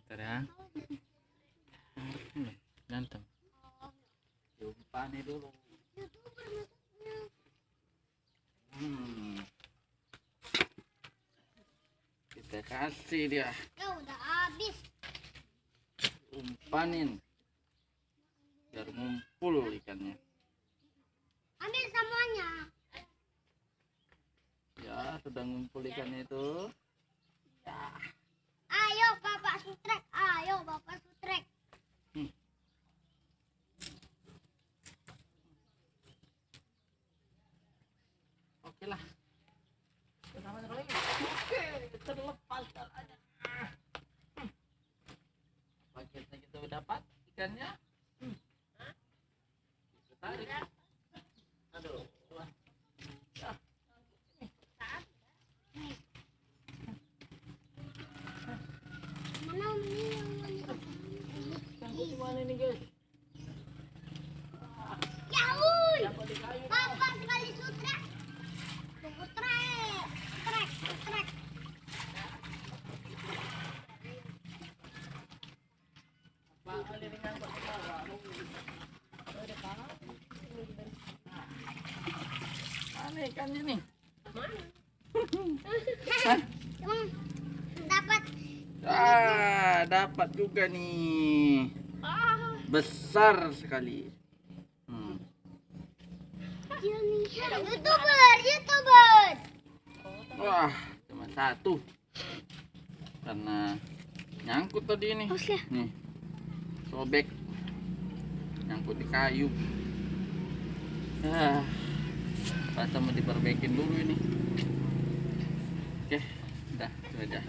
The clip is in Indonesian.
Bentar ya. Ganteng. Umpan dulu. Kita kasih dia. Ya udah habis. Umpanin biar ngumpul ikannya. Ambil semuanya. Ya, sudah ngumpul ikannya itu. Ya. Ayo Bapak Sutrek, ayo Bapak Sutrek. Oke lah. Pertama kali. Oke, terlepas aja. Paketnya kita udah dapat ikannya. Kita tarik. Aduh. Ya. Mana ini guys? Ya wuih. Bapak sekali Sutrek. Sutrek. Sutrek. Sutrek. Mana ikannya nih? Dapat. Dapat juga nih. Besar sekali. YouTuber. Wah, cuma satu. Karena nyangkut tadi nih. Nih. Sobek. Nyangkut di kayu. Rasa mau diperbaikin dulu ini. Oke, udah, itu aja.